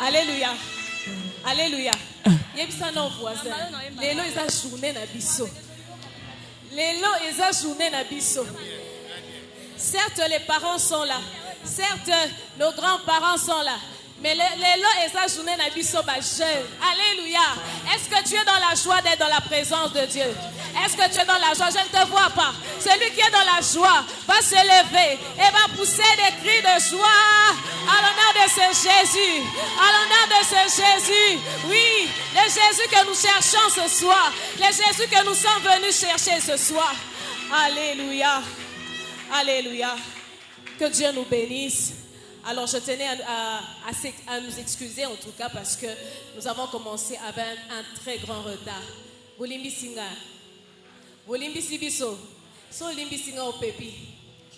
Alléluia. Alléluia. Yebisa non voisin. Lelo eza journée na biso. Lelo eza journée na biso. Certes, les parents sont là. Certes, nos grands-parents sont là. Mais lelo eza journée na biso ba jeune. Alléluia. Est-ce que tu es dans la joie d'être dans la présence de Dieu? Est-ce que tu es dans la joie? Je ne te vois pas. Celui qui est dans la joie va se lever et va pousser des cris de joie à l'honneur de ce Jésus. À l'honneur de ce Jésus. Oui, le Jésus que nous cherchons ce soir. Le Jésus que nous sommes venus chercher ce soir. Alléluia. Alléluia. Que Dieu nous bénisse. Alors je tenais à nous excuser en tout cas parce que nous avons commencé avec un très grand retard. Bolimbi Singa. Bolimbi Sibiso. So Limbi Singa au pépi.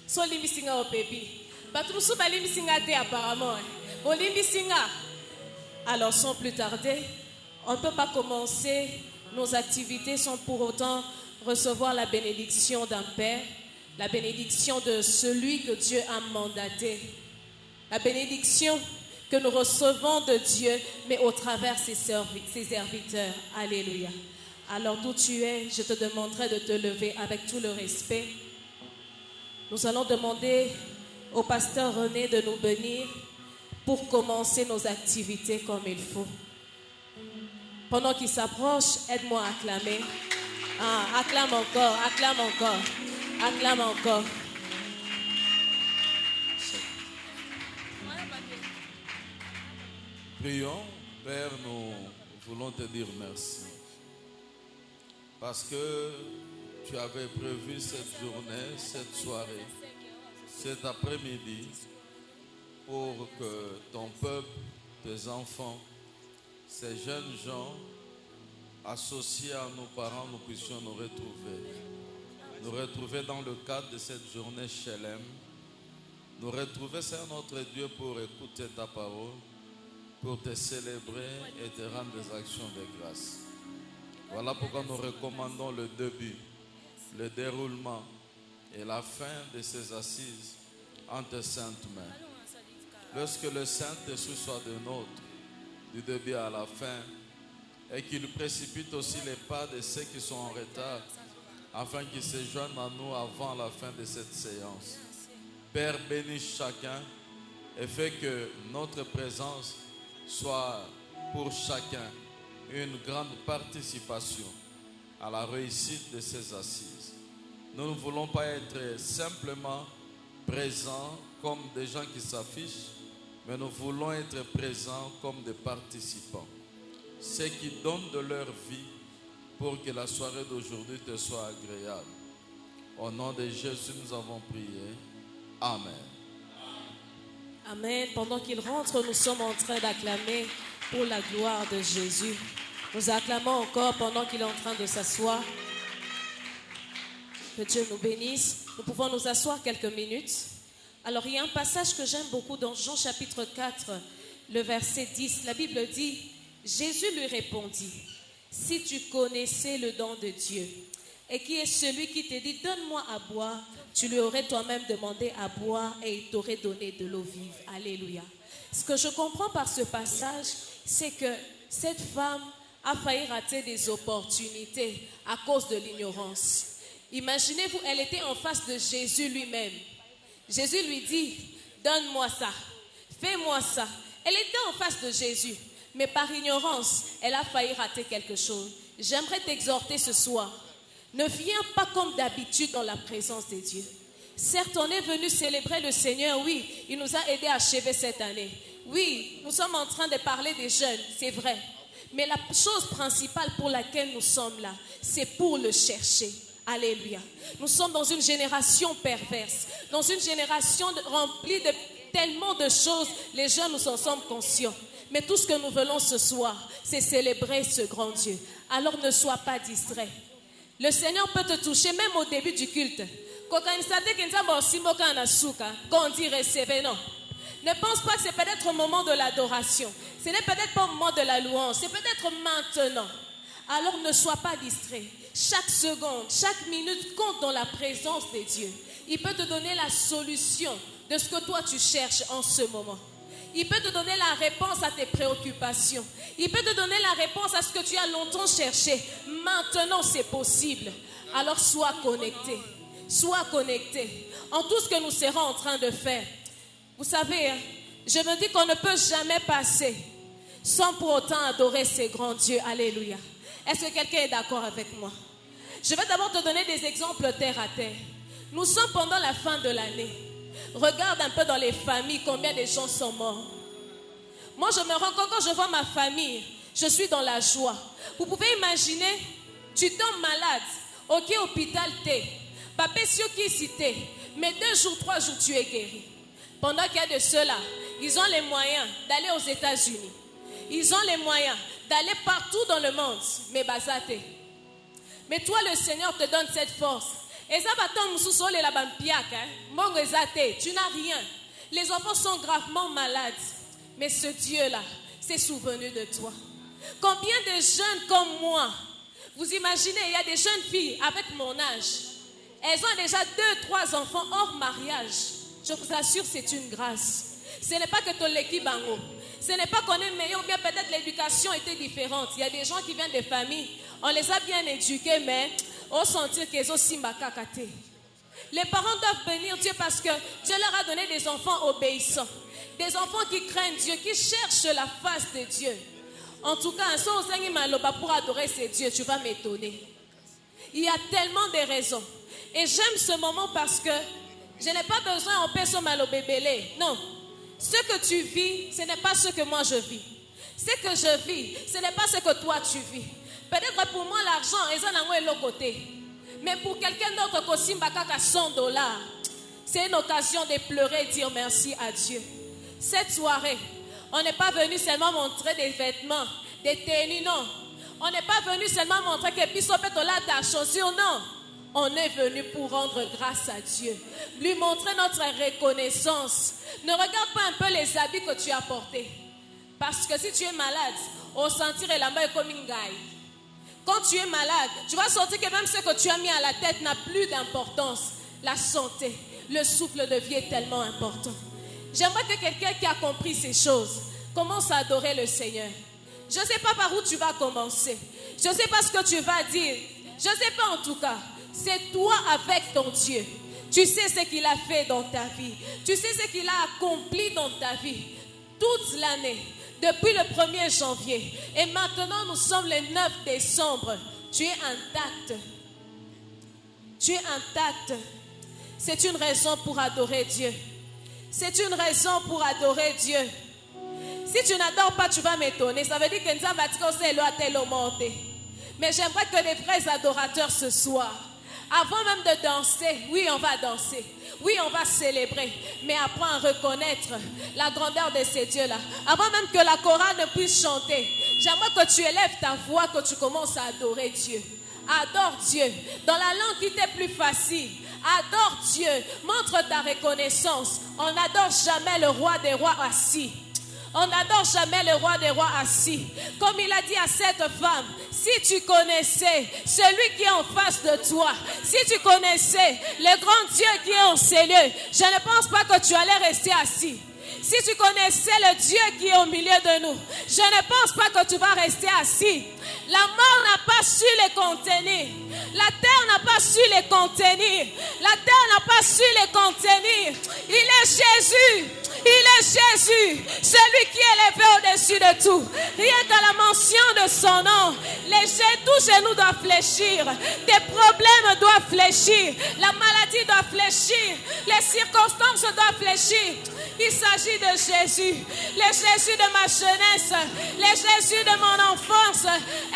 So Limbi Singa au pépi. Batrusu Balimbi Singa te apparemment. Bolimbi Singa. Alors sans plus tarder, on ne peut pas commencer nos activités sans pour autant recevoir la bénédiction d'un Père, la bénédiction de celui que Dieu a mandaté. La bénédiction que nous recevons de Dieu, mais au travers ses serviteurs. Alléluia. Alors d'où tu es, je te demanderai de te lever avec tout le respect. Nous allons demander au pasteur René de nous bénir pour commencer nos activités comme il faut. Pendant qu'il s'approche, aide-moi à acclamer. Ah, acclame encore, acclame encore, acclame encore. Prions, Père, nous voulons te dire merci. Parce que tu avais prévu cette journée, cette soirée, cet après-midi, pour que ton peuple, tes enfants, ces jeunes gens, associés à nos parents, nous puissions nous retrouver. Nous retrouver dans le cadre de cette journée Shalem. Nous retrouver, Seigneur notre Dieu, pour écouter ta parole, pour te célébrer et te rendre des actions de grâce. Voilà pourquoi nous recommandons le début, le déroulement et la fin de ces assises en tes saintes mains. Lorsque le Saint-Esprit soit de nôtre, du début à la fin, et qu'il précipite aussi les pas de ceux qui sont en retard, afin qu'ils se joignent à nous avant la fin de cette séance. Père, bénis chacun et fais que notre présence soit pour chacun une grande participation à la réussite de ces assises. Nous ne voulons pas être simplement présents comme des gens qui s'affichent, mais nous voulons être présents comme des participants. Ceux qui donnent de leur vie pour que la soirée d'aujourd'hui te soit agréable. Au nom de Jésus, nous avons prié. Amen. Amen. Pendant qu'il rentre, nous sommes en train d'acclamer pour la gloire de Jésus. Nous acclamons encore pendant qu'il est en train de s'asseoir. Que Dieu nous bénisse. Nous pouvons nous asseoir quelques minutes. Alors, il y a un passage que j'aime beaucoup dans Jean chapitre 4, le verset 10. La Bible dit, Jésus lui répondit, « Si tu connaissais le don de Dieu, et qui est celui qui te dit, donne-moi à boire, tu lui aurais toi-même demandé à boire et il t'aurait donné de l'eau vive. » Alléluia. Ce que je comprends par ce passage, c'est que cette femme a failli rater des opportunités à cause de l'ignorance. Imaginez-vous, elle était en face de Jésus lui-même. Jésus lui dit, donne-moi ça, fais-moi ça. Elle était en face de Jésus, mais par ignorance, elle a failli rater quelque chose. J'aimerais t'exhorter ce soir. Ne viens pas comme d'habitude dans la présence de Dieu. Certes, on est venu célébrer le Seigneur, oui, il nous a aidés à achever cette année. Oui, nous sommes en train de parler des jeunes, c'est vrai. Mais la chose principale pour laquelle nous sommes là, c'est pour le chercher. Alléluia. Nous sommes dans une génération perverse, dans une génération remplie de tellement de choses. Les jeunes, nous en sommes conscients. Mais tout ce que nous voulons ce soir, c'est célébrer ce grand Dieu. Alors ne sois pas distrait. Le Seigneur peut te toucher même au début du culte. Quand on dit recevez, non. Ne pense pas que c'est peut-être au moment de l'adoration. Ce n'est peut-être pas au moment de la louange. C'est peut-être maintenant. Alors ne sois pas distrait. Chaque seconde, chaque minute compte dans la présence de Dieu. Il peut te donner la solution de ce que toi tu cherches en ce moment. Il peut te donner la réponse à tes préoccupations. Il peut te donner la réponse à ce que tu as longtemps cherché. Maintenant, c'est possible. Alors sois connecté. Sois connecté. En tout ce que nous serons en train de faire. Vous savez, je me dis qu'on ne peut jamais passer sans pour autant adorer ces grands dieux. Alléluia. Est-ce que quelqu'un est d'accord avec moi? Je vais d'abord te donner des exemples terre à terre. Nous sommes pendant la fin de l'année. Regarde un peu dans les familles combien de gens sont morts. Moi, je me rends compte quand je vois ma famille, je suis dans la joie. Vous pouvez imaginer, tu tombes malade, ok, hôpital t'es, papa qui cité, mais 2 jours, 3 jours, tu es guéri. Pendant qu'il y a de ceux-là, ils ont les moyens d'aller aux États-Unis. Ils ont les moyens d'aller partout dans le monde, mais basate. Mais toi, le Seigneur te donne cette force. Tu n'as rien. Les enfants sont gravement malades. Mais ce Dieu-là s'est souvenu de toi. Combien de jeunes comme moi, vous imaginez, il y a des jeunes filles avec mon âge. Elles ont déjà 2-3 enfants hors mariage. Je vous assure, c'est une grâce. Ce n'est pas que Toleki Bango. Ce n'est pas qu'on est meilleur, ou bien peut-être l'éducation était différente. Il y a des gens qui viennent des familles, on les a bien éduqués, mais on sentit qu'ils ont simbakakate. Les parents doivent bénir Dieu parce que Dieu leur a donné des enfants obéissants. Des enfants qui craignent Dieu, qui cherchent la face de Dieu. En tout cas, pour adorer ces dieux, tu vas m'étonner. Il y a tellement de raisons. Et j'aime ce moment parce que je n'ai pas besoin en personne malobébélé. Non. Ce que tu vis, ce n'est pas ce que moi je vis. Ce que je vis, ce n'est pas ce que toi tu vis. Peut-être pour moi, l'argent est de l'autre côté. Mais pour quelqu'un d'autre, $100, c'est une occasion de pleurer et dire merci à Dieu. Cette soirée, on n'est pas venu seulement montrer des vêtements, des tenues, non. On n'est pas venu seulement montrer que Pisopetola ta chaussure, non. On est venu pour rendre grâce à Dieu, lui montrer notre reconnaissance. Ne regarde pas un peu les habits que tu as portés. Parce que si tu es malade, au sentir la main comme une gaille. Quand tu es malade, tu vas sentir que même ce que tu as mis à la tête n'a plus d'importance. La santé, le souffle de vie est tellement important. J'aimerais que quelqu'un qui a compris ces choses commence à adorer le Seigneur. Je ne sais pas par où tu vas commencer. Je ne sais pas ce que tu vas dire. Je ne sais pas en tout cas. C'est toi avec ton Dieu. Tu sais ce qu'il a fait dans ta vie. Tu sais ce qu'il a accompli dans ta vie. Toute l'année, depuis le 1er janvier. Et maintenant, nous sommes le 9 décembre. Tu es intact. Tu es intact. C'est une raison pour adorer Dieu. C'est une raison pour adorer Dieu. Si tu n'adores pas, tu vas m'étonner. Ça veut dire que nous avons. Mais j'aimerais que les vrais adorateurs ce soir, avant même de danser, oui, on va danser. Oui, on va célébrer. Mais apprends à reconnaître la grandeur de ces dieux-là. Avant même que la chorale ne puisse chanter, j'aimerais que tu élèves ta voix, que tu commences à adorer Dieu. Adore Dieu. Dans la langue qui t'est plus facile. Adore Dieu. Montre ta reconnaissance. On n'adore jamais le roi des rois assis. On n'adore jamais le roi des rois assis. Comme il a dit à cette femme, si tu connaissais celui qui est en face de toi, si tu connaissais le grand Dieu qui est en ces lieux, je ne pense pas que tu allais rester assis. Si tu connaissais le Dieu qui est au milieu de nous, je ne pense pas que tu vas rester assis. La mort n'a pas su les contenir. La terre n'a pas su les contenir. La terre n'a pas su les contenir. Il est Jésus. Il est Jésus, celui qui est élevé au-dessus de tout. Rien qu'à la mention de son nom, tous genoux doivent fléchir. Tes problèmes doivent fléchir. La maladie doit fléchir. Les circonstances doivent fléchir. Il s'agit de Jésus. Le Jésus de ma jeunesse. Le Jésus de mon enfance.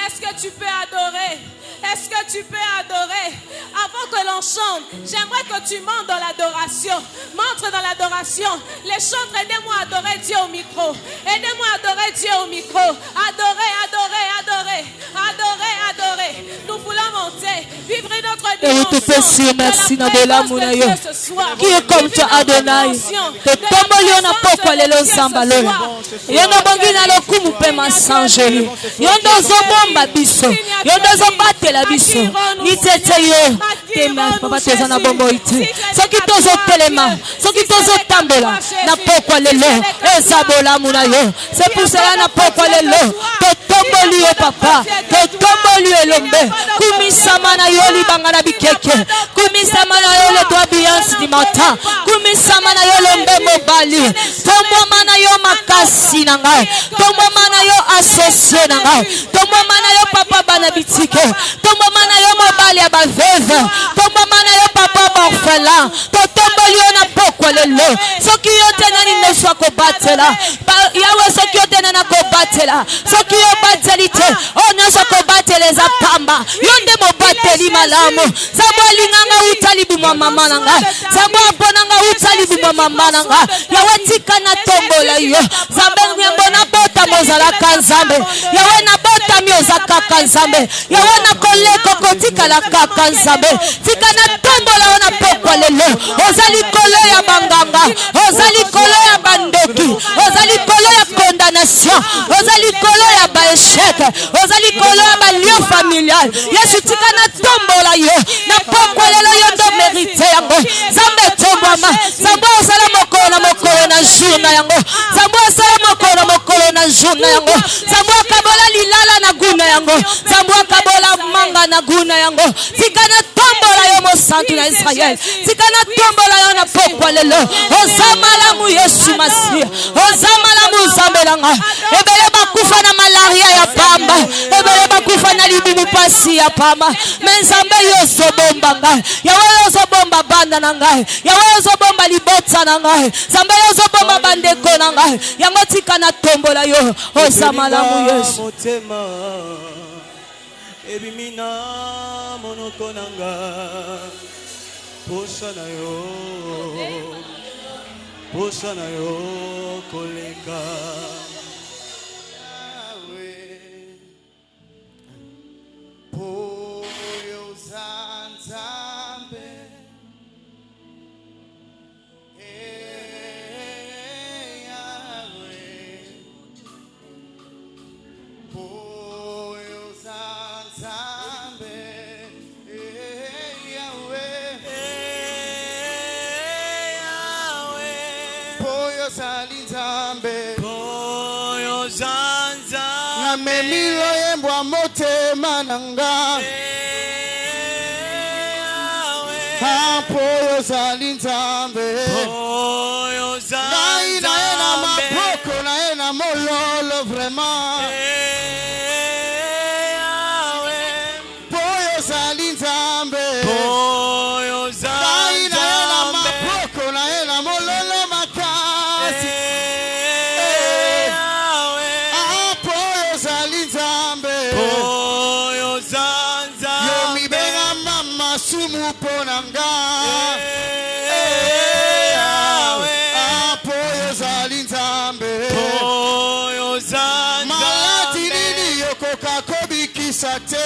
Est-ce que tu peux adorer? Est-ce que tu peux adorer? Avant que l'on chante, j'aimerais que tu montes dans l'adoration. Montre dans l'adoration. Les chantres, aidez-moi à adorer Dieu au micro. Aidez-moi à adorer Dieu au micro. Adorer, adorer, adorer. Adorer, adorer. Nous voulons monter. Vivre notre dimension. Merci de la présence de Dieu ce soir. Qui est comme toi, Adonai? Te tomboli na pokwa lelo sambalo. Yondo bongina lokumu pe masanjeli. Yondo zobomba biso. Yondo zobate la biso. Ni tete yo. Tema papa teza na bombo ite. Soki tozo telema. Soki tozo tambola. Na pokwa lelo. Esabola muna yo. C'est pour cela na pokwa lelo. Te tomboli yo papa. Te tomboli elombe. Kumisa mana yo libanga na bikeke. Kumisa mana yo le doa biance di mata. Kumisa mana yo lombe mobali. Tomo mana yo makasi na ngai. Tomo mana yo associé na ngai. Tomo mana yo papa bana bitike. Tomo mana yo mobali abaveve. Tomo mana yo papa orphelin. Tomboli yo na pokwa lelo. Soki yo tenani neswa ko batela. Yawe soki yo tenana ko batela. Soki yo batelite. O neswa ko batele za pamba. Yonde mo bateli malamu. Sabo linganga utali buma mama na ngai. Sabo abonanga utali buma mama na ngai. Yawe tika na tombola yo. Zambe nyambo na bota mozala kanzambe. Yawe na bota miozaka kanzambe. Yawe na koleko kotika la kanzambe. Tika na tombola ona pokwa lelo. Ozali kolo ya banganga. Ozali kolo ya bandoki. Ozali kolo ya condamnation. Ozali kolo ya baeshek. Ozali kolo ya balio familial. Yesu tika na tombola yo. Na pokwa lelo yo ndo merite yango. Zambe tombama. Zambe osala mokolo na mokolo na journa yango. Zambe osala mokolo na mokolo na journa yango. Zambe akabola lilala na guna yango. Zambe akabola manga na guna yango. Tika na tombola yo mo santu na Israel. Tika na tombola yo na pokwa lelo. Ozamalamu Yesu Masiya. Ozamalamu zambelanga. Ebele bakufa na malaria ya pamba. Ebele bakufa na libimu pasi ya pamba. Menzambe yo zobomba ngai. Yawe yo zobomba banda na ngai. Yawe yo zobomba libota na ngai. Zambe yo zobomba bandeko na ngai. Yango tika na tombola yo. Ozamalamu Yesu. Ebimina monoko nanga. Posana yo koleka. Poyo zanzambe. Poyo zanzambe. Salinzambe Poyo Zanza Ngamemilo yembwa motema nanga Poyo Salinzambe Poyo Zanza Na ena mapoko na ena mololo vraiment Poyo Salinzambe Poyo Zanza Na ena mapoko na ena mololo Sumu ponanga Poyo Zalinzambe Poyo Zanzambe Malati nini yokoka kobi kisateo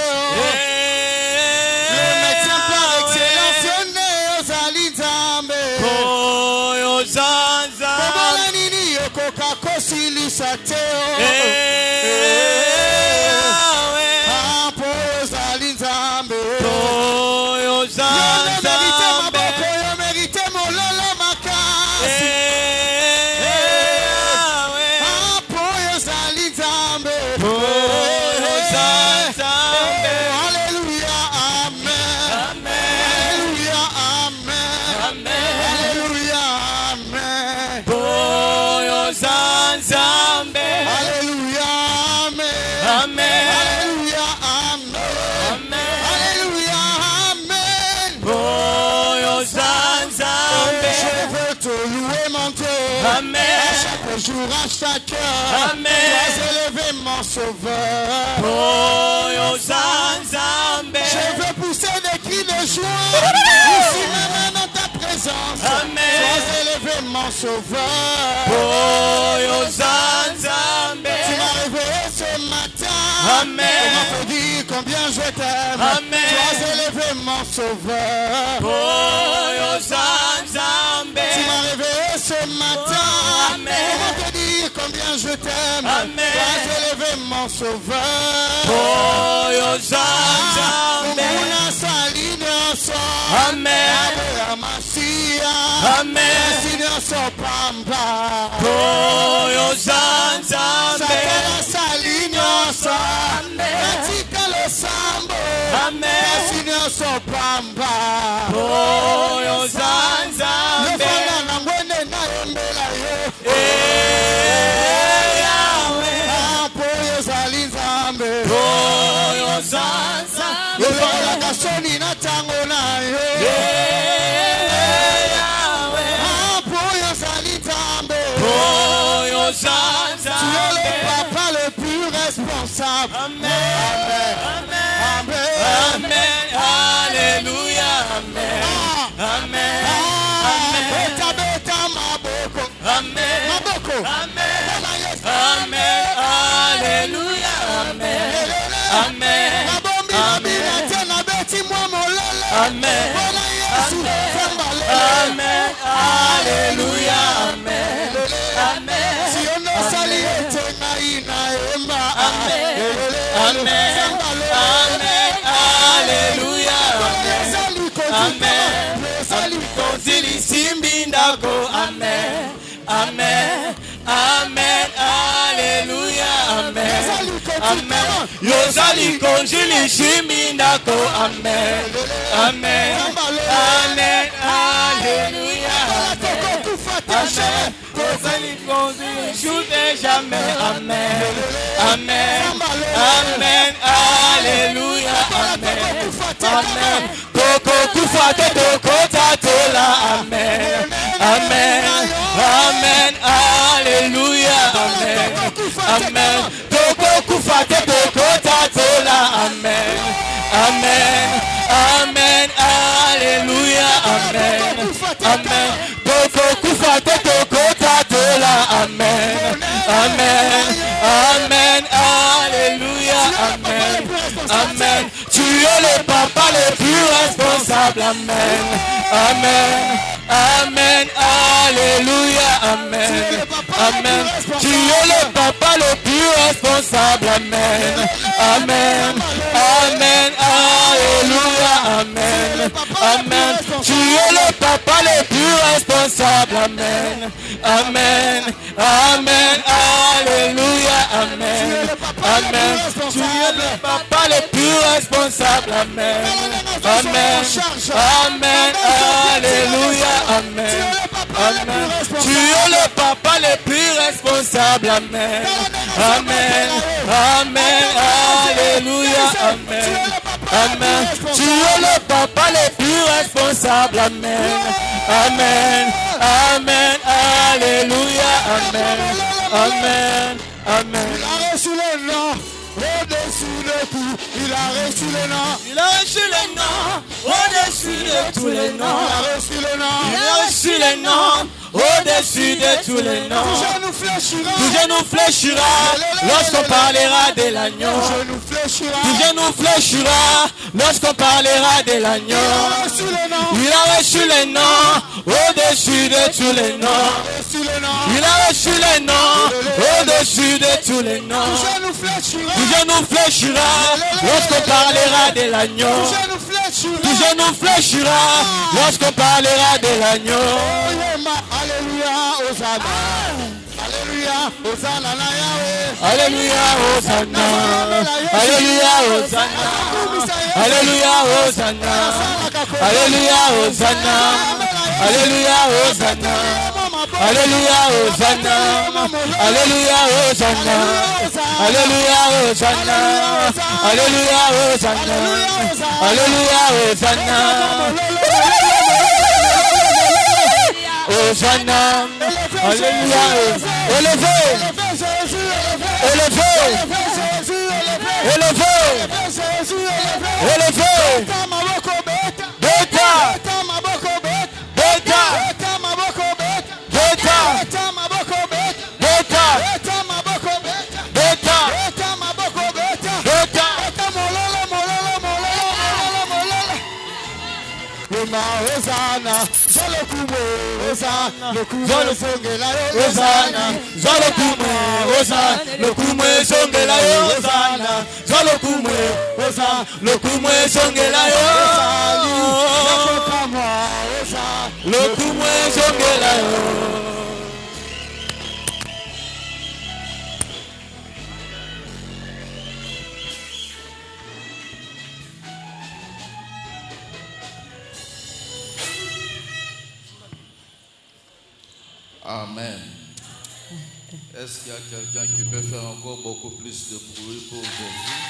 Le médecin par excellence Yoneo Zalinzambe Poyo Zanzambe Kobola nini yokoka kosili sateo Poyo Zalinzambe Poyo Zalinzambe Poyo Zalinzambe Amen. À chaque jour, à chaque heure. Amen. Sois élevé, mon sauveur. Je veux pousser des cris de joie. Ici même dans ta présence. Amen. Sois élevé, mon sauveur. Tu m'as réveillé ce matin. Amen. Comment te dire combien je t'aime. Amen. Sois élevé, mon sauveur. Tu m'as réveillé ce matin. Amen. Comment te dire combien je t'aime. Amen. Sois élevé, mon sauveur. Amen. Tu es le papa le plus responsable. Amen. Amen. Amen. Alléluia. Amen. Amen. Amen. Beta beta maboko. Amen. Maboko. Amen. Amen. Alléluia. Amen. Amen. Amen. Amen. Amen. Alléluia. Amen. Amen. Si on ne s'allie, Amen. Amen. Amen. Alléluia. Amen. Amen. Amen. Amen. Alléluia. Amen. Amen. Yozali konjili shimindako. Amen. Amen. Amen. Alléluia. Amen. Yozali konjili shute jamais. Amen. Amen. Amen. Alléluia. Amen. Amen. Toko kufate toko tatola. Amen. Amen. Amen. Alléluia. Amen. Amen. Toko kufate toko tatola. Amen. Amen. Amen. Alléluia. Amen. Amen. Toko kufate toko tatola. Amen. Amen. Amen. Alléluia. Amen. Amen. Tu es le papa le plus responsable. Amen. Amen. Amen. Alléluia. Amen. Amen. Tu es le papa le plus responsable. Amen. Amen. Amen. Alléluia. Amen. Amen. Tu es le papa le plus responsable. Amen. Amen. Amen. Alléluia. Amen. Amen. Tu es le papa le plus responsable. Amen. Amen. Amen. Alléluia. Amen. Amen. Tu es le papa le plus responsable. Amen. Amen. Amen. Alléluia. Amen. Amen. Tu es le papa le plus responsable. Amen. Amen. Amen. Alléluia. Amen. Amen. Amen. Il a reçu le nom au-dessus de tout. Il a reçu le nom. Il a reçu le nom au-dessus de tous les noms. Il a reçu le nom. Il a reçu le nom au-dessus de tous les noms. Tout genou fléchira. Tout genou fléchira lorsqu'on parlera de l'agneau. Tout genou fléchira. Tout genou fléchira lorsqu'on parlera de l'agneau. Il a reçu le nom au-dessus de tous les noms. Il a reçu le nom au-dessus de tous les noms. Tout genou fléchira lorsqu'on parlera de l'agneau. Tout genou fléchira lorsqu'on parlera de l'agneau. Alléluia, Hosanna. Alléluia, Hosanna na Yahweh. Alléluia, Hosanna. Alléluia, Hosanna. Alléluia, Hosanna. Alléluia, Hosanna. Alléluia, Hosanna. Alléluia, Hosanna. Alléluia, Hosanna. Alléluia, Hosanna. Alléluia, Hosanna. Alléluia, Hosanna. Hosanna. Alléluia. Élevé. Élevé. Élevé. Élevé. Beta. Beta. Beta. Beta. Beta. Hosanna, Zalokume, Hosanna, Zalosongela, Hosanna, Zalokume, Hosanna, Lokume Songela, Hosanna, Zalokume, Hosanna, Lokume Songela, Hosanna, Lokume Songela. Amen. Est-ce qu'il y a quelqu'un qui peut faire encore beaucoup plus de bruit pour Jésus?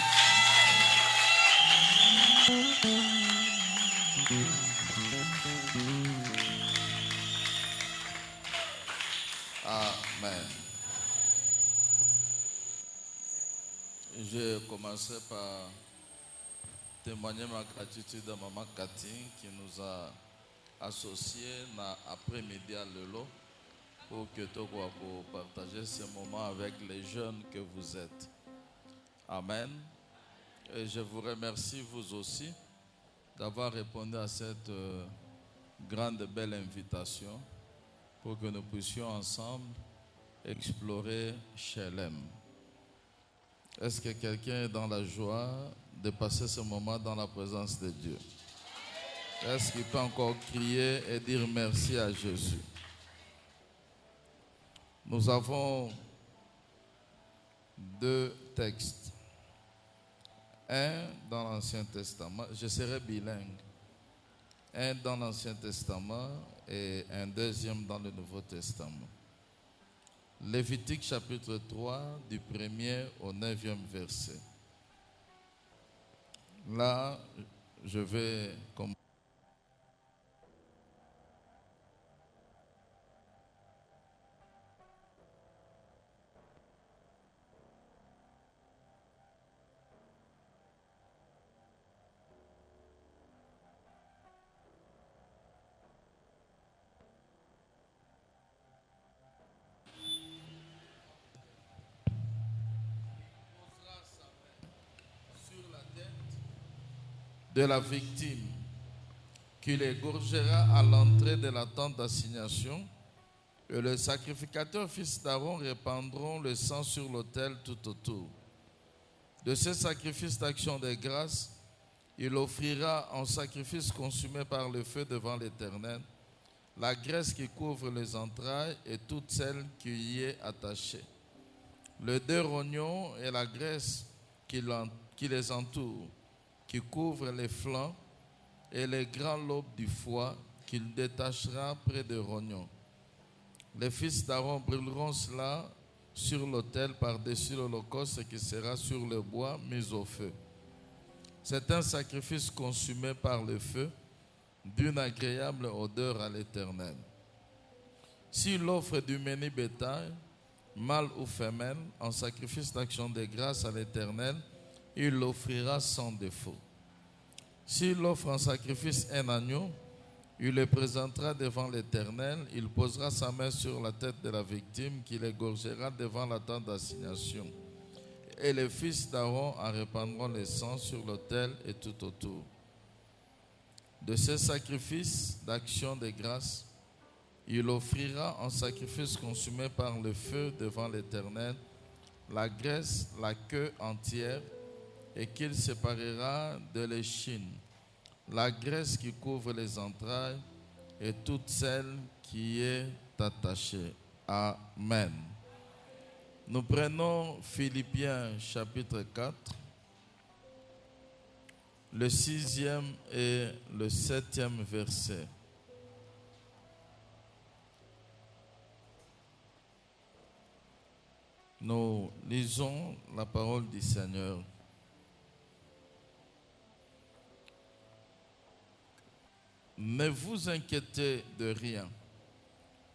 Amen. Je commencerai par témoigner ma gratitude à Maman Cathy qui nous a associés dans après-midi à Lelo pour que tu puisses partager ce moment avec les jeunes que vous êtes. Amen. Et je vous remercie vous aussi d'avoir répondu à cette grande et belle invitation pour que nous puissions ensemble explorer Shalem. Est-ce que quelqu'un est dans la joie de passer ce moment dans la présence de Dieu? Est-ce qu'il peut encore crier et dire merci à Jésus? Nous avons deux textes. Un dans l'Ancien Testament, je serai bilingue. Un dans l'Ancien Testament et un deuxième dans le Nouveau Testament. Lévitique chapitre 3 du 1er au 9e verset. Là, je vais commencer. De la victime, qu'il égorgera à l'entrée de la tente d'assignation, et le sacrificateur fils d'Aaron répandront le sang sur l'autel tout autour. De ce sacrifice d'action de grâce, il offrira en sacrifice consumé par le feu devant l'Éternel la graisse qui couvre les entrailles et toute celle qui y est attachée, le deux rognons et la graisse qui les entoure, qui couvre les flancs et les grands lobes du foie qu'il détachera près des rognons. Les fils d'Aaron brûleront cela sur l'autel par-dessus l'holocauste qui sera sur le bois mis au feu. C'est un sacrifice consumé par le feu d'une agréable odeur à l'Éternel. S'il offre du menu bétail, mâle ou femelle, en sacrifice d'action de grâce à l'Éternel, il l'offrira sans défaut. S'il offre en sacrifice un agneau, il le présentera devant l'Éternel, il posera sa main sur la tête de la victime qu'il égorgera devant la tente d'assignation. Et les fils d'Aaron en répandront le sang sur l'autel et tout autour. De ce sacrifice d'action de grâce, il offrira en sacrifice consumé par le feu devant l'Éternel la graisse, la queue entière, et qu'il séparera de l'échine, la graisse qui couvre les entrailles et toute celle qui est attachée. Amen. Nous prenons Philippiens chapitre 4, le 6e et le 7e verset. Nous lisons la parole du Seigneur. Ne vous inquiétez de rien,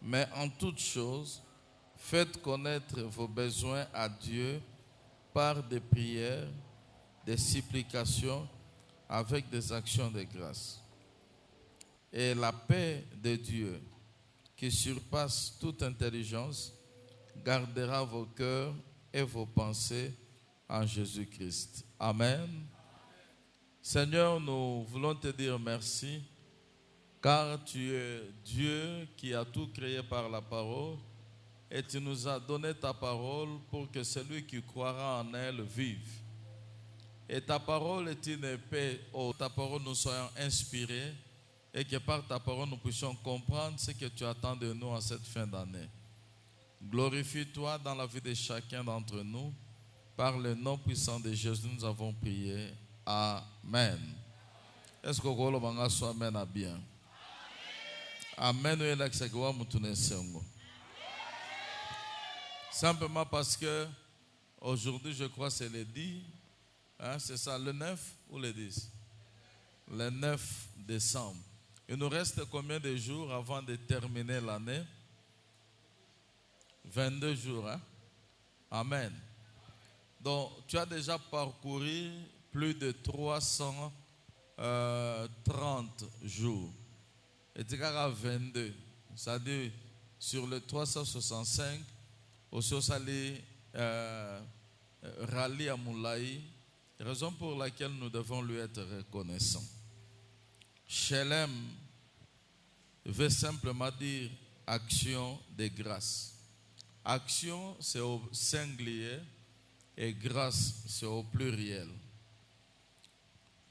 Mais en toutes choses, faites connaître vos besoins à Dieu par des prières, des supplications, avec des actions de grâce. Et la paix de Dieu, qui surpasse toute intelligence, gardera vos cœurs et vos pensées en Jésus-Christ. Amen. Seigneur, nous voulons te dire merci, car tu es Dieu qui a tout créé par la parole, et tu nous as donné ta parole pour que celui qui croira en elle vive. Et ta parole est une épée, ta parole nous soyons inspirés, et que par ta parole nous puissions comprendre ce que tu attends de nous en cette fin d'année. Glorifie-toi dans la vie de chacun d'entre nous. Par le nom puissant de Jésus, nous avons prié. Amen. Est-ce que vous voulez soit amen à bien? Amen. Simplement parce que aujourd'hui, je crois que c'est le 10. Hein, c'est ça, le 9 ou le 10? Le 9 décembre. Il nous reste combien de jours avant de terminer l'année? 22 jours. Hein? Amen. Donc, tu as déjà parcouru plus de 330 jours. Et tu as 22. C'est-à-dire, sur le 365, aussi au Sali, Rali à Moulaï, raison pour laquelle nous devons lui être reconnaissants. Shalem veut simplement dire action de grâce. Action, c'est au singulier et grâce, c'est au pluriel.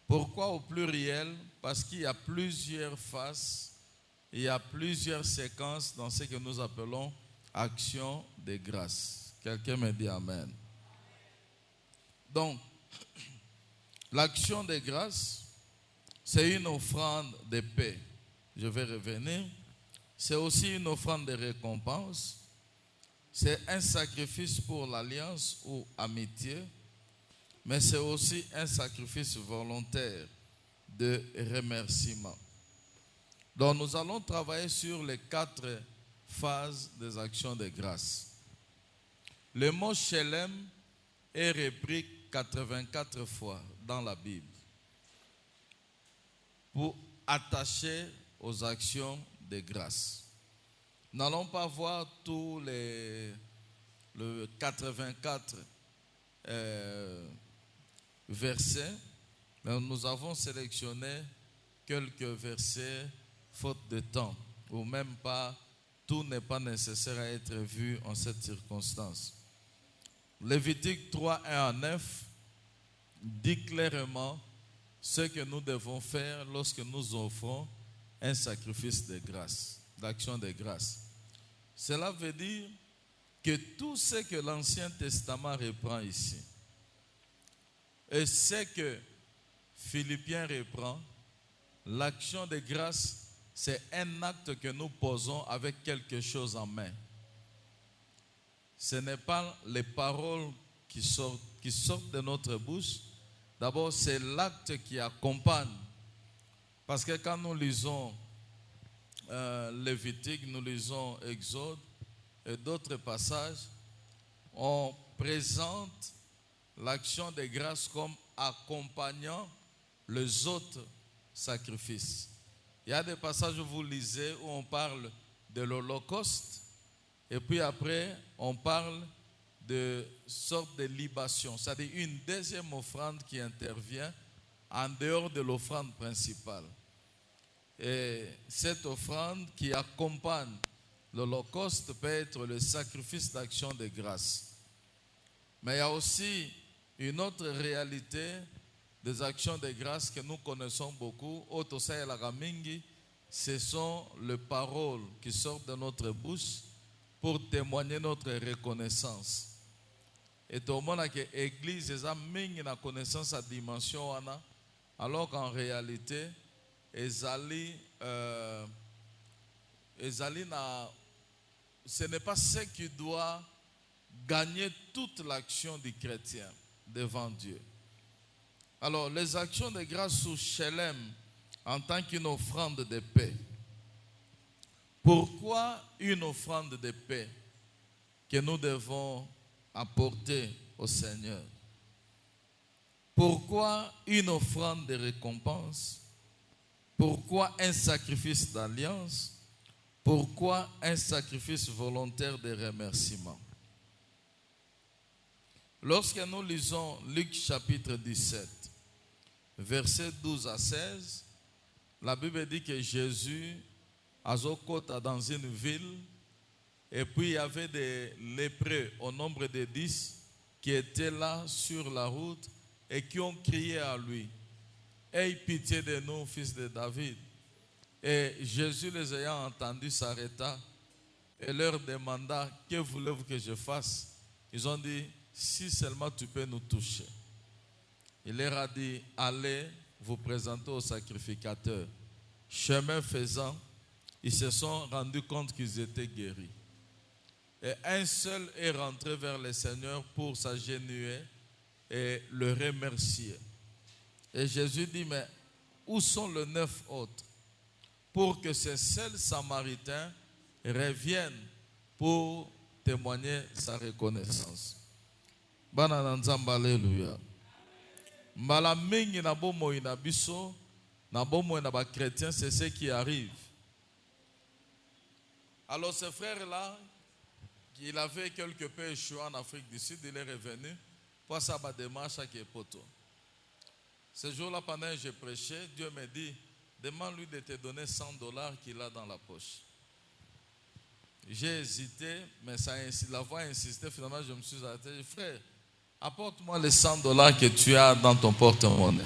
Pourquoi au pluriel? Parce qu'il y a plusieurs faces, il y a plusieurs séquences dans ce que nous appelons action de grâce. Quelqu'un me dit amen. Donc, l'action de grâce, c'est une offrande de paix. Je vais revenir. C'est aussi une offrande de récompense. C'est un sacrifice pour l'alliance ou amitié. Mais c'est aussi un sacrifice volontaire de remerciement. Donc nous allons travailler sur les 4 phases des actions de grâce. Le mot Shalem est repris 84 fois dans la Bible pour attacher aux actions de grâce. Nous n'allons pas voir tous les 84 versets, mais nous avons sélectionné quelques versets faute de temps, ou même pas, tout n'est pas nécessaire à être vu en cette circonstance. Lévitique 3, 1 à 9 dit clairement ce que nous devons faire lorsque nous offrons un sacrifice de grâce, d'action de grâce. Cela veut dire que tout ce que l'Ancien Testament reprend ici, et ce que Philippiens reprend, l'action de grâce, c'est un acte que nous posons avec quelque chose en main. Ce n'est pas les paroles qui sortent de notre bouche. D'abord, c'est l'acte qui accompagne. Parce que quand nous lisons Lévitique, nous lisons Exode et d'autres passages, on présente l'action de grâce comme accompagnant les autres sacrifices. Il y a des passages où vous lisez où on parle de l'Holocauste et puis après on parle de sorte de libation, c'est-à-dire une deuxième offrande qui intervient en dehors de l'offrande principale. Et cette offrande qui accompagne l'Holocauste peut être le sacrifice d'action de grâce. Mais il y a aussi une autre réalité des actions de grâce que nous connaissons beaucoup. Ce sont les paroles qui sortent de notre bouche pour témoigner notre reconnaissance. Et tout le monde a que l'église a mis la connaissance à dimension, alors qu'en réalité, ce n'est pas ce qui doit gagner toute l'action du chrétien devant Dieu. Alors, les actions de grâce sous Shalem en tant qu'une offrande de paix. Pourquoi une offrande de paix que nous devons apporter au Seigneur? Pourquoi une offrande de récompense? Pourquoi un sacrifice d'alliance? Pourquoi un sacrifice volontaire de remerciement? Lorsque nous lisons Luc chapitre 17, versets 12 à 16, la Bible dit que Jésus azokota dans une ville et puis il y avait des lépreux au nombre de 10 qui étaient là sur la route et qui ont crié à lui: aie pitié de nous, fils de David. Et Jésus, les ayant entendus, s'arrêta et leur demanda: que voulez-vous que je fasse? Ils ont dit: si seulement tu peux nous toucher. Il leur a dit: allez vous présenter au sacrificateur. Chemin faisant, ils se sont rendus compte qu'ils étaient guéris. Et un seul est rentré vers le Seigneur pour s'agenouiller et le remercier. Et Jésus dit: mais où sont les 9 autres? Pour que ces seuls Samaritains reviennent pour témoigner sa reconnaissance. Bana nzamba, alléluia. Mbala mingi na bomo ina biso, na bomo ina ba chrétiens, c'est ce qui arrive. Alors ce frère-là, il avait quelque peu échoué en Afrique du Sud, il est revenu pour sa démarche à Kepoto. Ce jour-là, pendant que je prêchais, Dieu me dit: demande-lui de te donner $100 qu'il a dans la poche. J'ai hésité, mais la voix a insisté. Finalement, je me suis arrêté. J'ai dit: frère, apporte-moi les $100 que tu as dans ton porte-monnaie.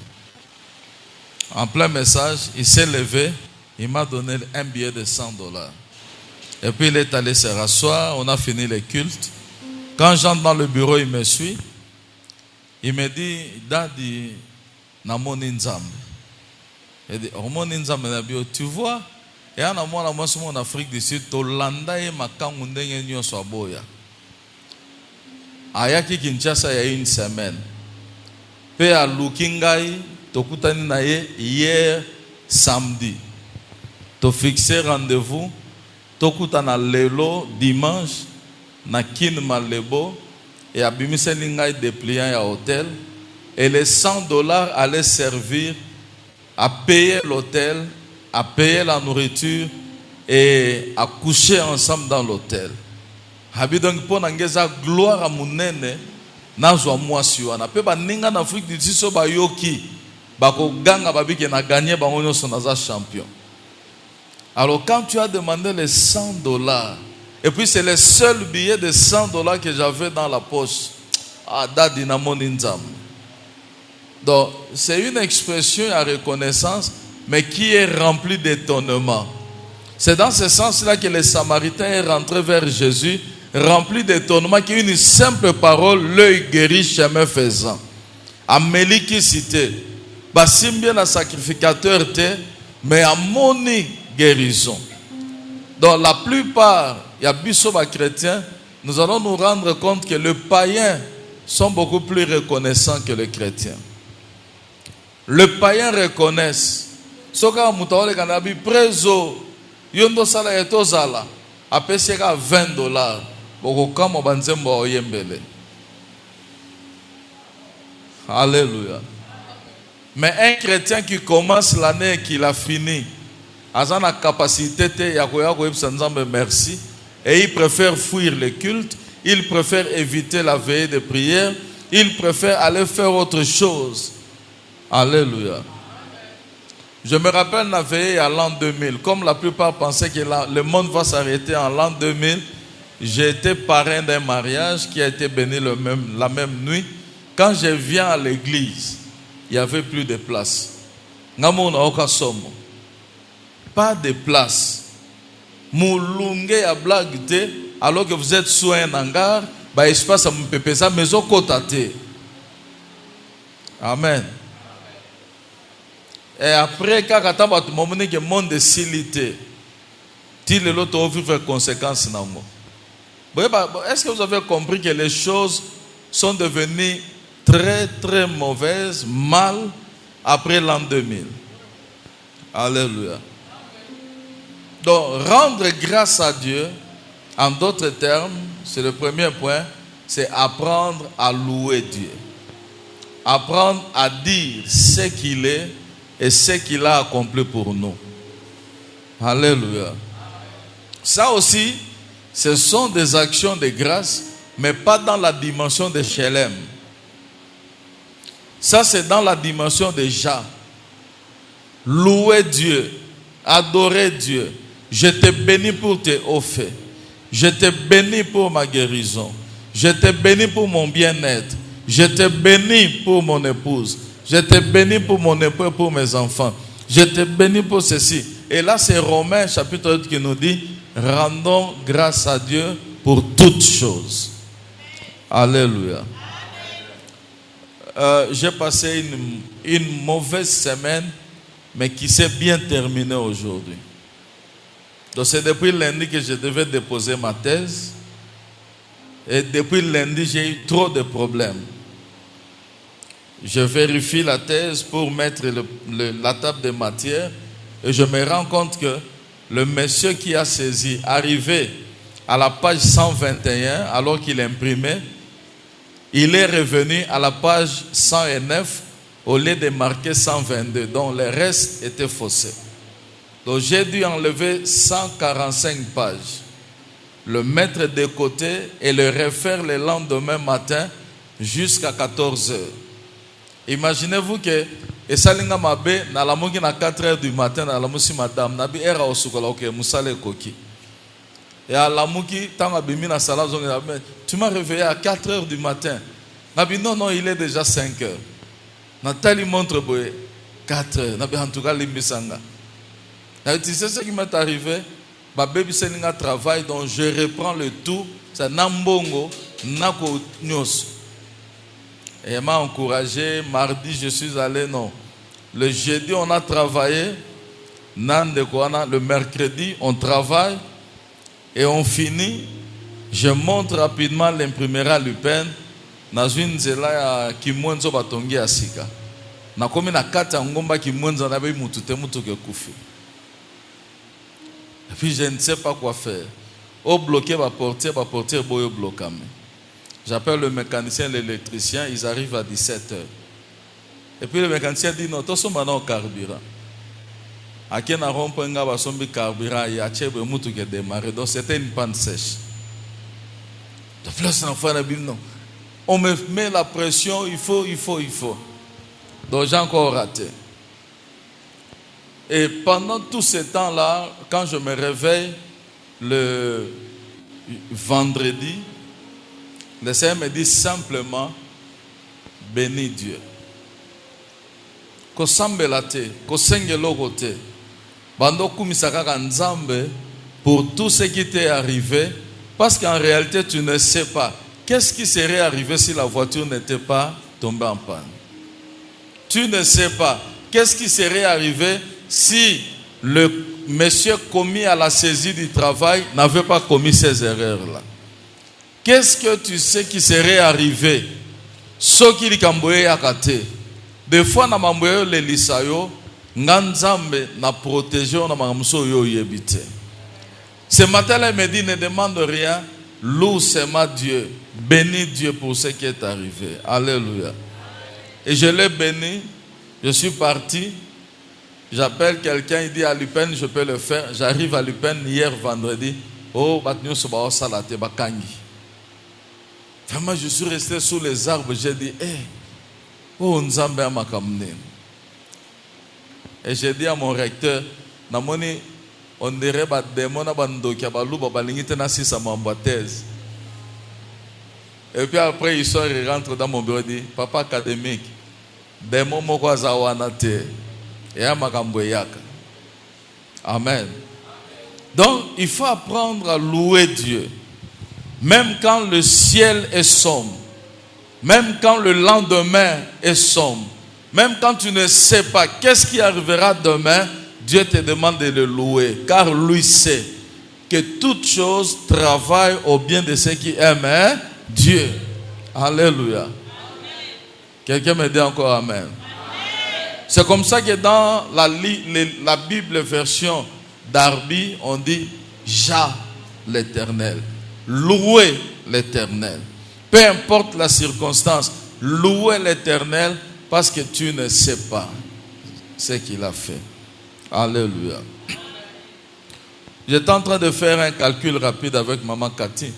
En plein message, il s'est levé, il m'a donné un billet de $100. Et puis il est allé se rasseoir, on a fini le culte. Quand j'entre dans le bureau, il me suit. Il me dit: Daddy, namoni nzambe. Il dit: omoni nzambe na bio, tu vois? Et en en Afrique du Sud, Tolanda et makangu ndenge nyonso aboya. Ayaki Kinshasa il y a une semaine. Pe a Lukingai, tokutani na ye hier samedi. To fixé rendez-vous. Tokutana lelo dimanche na kin malebo et abimise lingai dépliant ya hôtel, et les $100 allaient servir à payer l'hôtel, à payer la nourriture et à coucher ensemble dans l'hôtel. Habi donc pour nangeza gloire à munene nazwa mwasi wana pe ba ninga na Afrique du Sud so ba yoki ba ko ganga babike na gagner ba onyo so naza champion. Alors quand tu as demandé les $100, et puis c'est le seul billet de $100 que j'avais dans la poche, donc c'est une expression à reconnaissance, mais qui est remplie d'étonnement. C'est dans ce sens-là que le Samaritain est rentré vers Jésus, rempli d'étonnement, qui est une simple parole: l'œil guéri, chemin faisant. Amélie qui cité, Bassimbien la sacrificateur te, mais à moni guérison. Donc la plupart, il y a bisoba chrétiens, nous allons nous rendre compte que les païens sont beaucoup plus reconnaissants que les chrétiens. Les païens reconnaissent. Soka mutawale kanabi prezo yondo sala etozala apeseka $20 boko kama banzembo oyembele. Alléluia. Mais un chrétien qui commence l'année et qui l'a fini, a la capacité de merci, et il préfère fuir le culte, il préfère éviter la veillée de prière, il préfère aller faire autre chose. Alléluia. Je me rappelle la veillée à l'an 2000. Comme la plupart pensaient que le monde va s'arrêter en l'an 2000, j'ai été parrain d'un mariage qui a été béni la même nuit. Quand je viens à l'église, il n'y avait plus de place. Pas de place. Moulunge a blague, alors que vous êtes sous un hangar, bah espace à mon pépé ça, mais au côté. Amen. Et après, quand le monde de silité, il l'autre vivre conséquences. Est-ce que vous avez compris que les choses sont devenues très très mauvaises, mal, après l'an 2000? Alléluia. Donc, rendre grâce à Dieu, en d'autres termes, c'est le premier point, c'est apprendre à louer Dieu. Apprendre à dire ce qu'il est et ce qu'il a accompli pour nous. Alléluia. Ça aussi, ce sont des actions de grâce, mais pas dans la dimension de Shelem. Ça, c'est dans la dimension de Jah. Louer Dieu, adorer Dieu. Je te bénis pour tes hauts faits. Je te bénis pour ma guérison. Je te bénis pour mon bien-être. Je te bénis pour mon épouse. Je te bénis pour mon époux et pour mes enfants. Je te bénis pour ceci. Et là, c'est Romains chapitre 8 qui nous dit, rendons grâce à Dieu pour toutes choses. Alléluia. J'ai passé une mauvaise semaine, mais qui s'est bien terminée aujourd'hui. Donc c'est depuis lundi que je devais déposer ma thèse. Et depuis lundi, j'ai eu trop de problèmes. Je vérifie la thèse pour mettre la table de matière. Et je me rends compte que le monsieur qui a saisi, arrivé à la page 121, alors qu'il imprimait, il est revenu à la page 109 au lieu de marquer 122. Donc le reste était faussé. Donc j'ai dû enlever 145 pages, le mettre de côté et le refaire le lendemain matin jusqu'à 14 heures. Imaginez-vous que et salinga mabe na lamuki na 4 heures du matin na lamusi madame nabi era osukola ok musale koki. Et à lamuki tanga bimi na sala zonga tu m'as réveillé à 4 heures du matin. Nabi non il est déjà 5 heures. Nathalie montre boye 4 heures. Nabi en tout cas limbisanga. Tu sais ce qui m'est arrivé? Ma baby selinga travail, donc je reprends le tout. C'est Nambongo, Nako Nyos. Et elle m'a encouragé. Mardi, je suis allé, non. Le jeudi, on a travaillé. Le mercredi, on travaille. Et on finit. Je monte rapidement l'imprimerie à Lupin. Dans une zela ya Kimwenzo Batongi Asika. Na komi na kata ngomba Kimwenzo na be mutute mutuke kufi. Et puis je ne sais pas quoi faire. Au bloquer ma portière boyo blocame. J'appelle le mécanicien, l'électricien, ils arrivent à 17h. Et puis le mécanicien dit non, tout ça maintenant au carburant. À qui n'a rompu un gars sombi carburant, il y a tchèbe moutou qui a démarré. Donc c'était une panne sèche. De plus l'enfant a dit non. On me met la pression, il faut. Donc j'ai encore raté. Et pendant tout ce temps-là, quand je me réveille le vendredi, le Seigneur me dit simplement, bénis Dieu. Ko sambelate, ko sengelogote, bando kumisaka nzambe pour tout ce qui t'est arrivé, parce qu'en réalité tu ne sais pas qu'est-ce qui serait arrivé si la voiture n'était pas tombée en panne. Tu ne sais pas qu'est-ce qui serait arrivé si le monsieur commis à la saisie du travail n'avait pas commis ces erreurs-là. Qu'est-ce que tu sais qui serait arrivé? Ce qui est camboyé à côté. Des fois, na mamboyo le lisayo, nganzambe na protégé na mamso yo yebite. Ce matin, il me dit, ne demande rien, loue seulement Dieu, bénis Dieu pour ce qui est arrivé. Alléluia. Et je l'ai béni, je suis parti. J'appelle quelqu'un, il dit à Lupin, je peux le faire. J'arrive à Lupin hier vendredi. Oh, batnyo soba salate bakangi. Vraiment, je suis resté sous les arbres. J'ai dit, oh, Nzambe amakamne. Et j'ai dit à mon recteur, namoni, on dirait bat démon na bando ki abalu babalingite na sisa mambathèse. Et puis après, il sort et rentre dans mon bureau et dit, papa académique, démon moko azawana te. Et à Makamboyaka. Amen. Donc, il faut apprendre à louer Dieu. Même quand le ciel est sombre. Même quand le lendemain est sombre. Même quand tu ne sais pas qu'est-ce qui arrivera demain, Dieu te demande de le louer. Car lui sait que toute chose travaille au bien de ceux qui aiment Dieu. Alléluia. Amen. Quelqu'un me dit encore Amen. C'est comme ça que dans la Bible version Darby, on dit Jah l'Éternel. Louez l'Éternel. Peu importe la circonstance, louez l'Éternel parce que tu ne sais pas ce qu'il a fait. Alléluia. J'étais en train de faire un calcul rapide avec maman Cathy.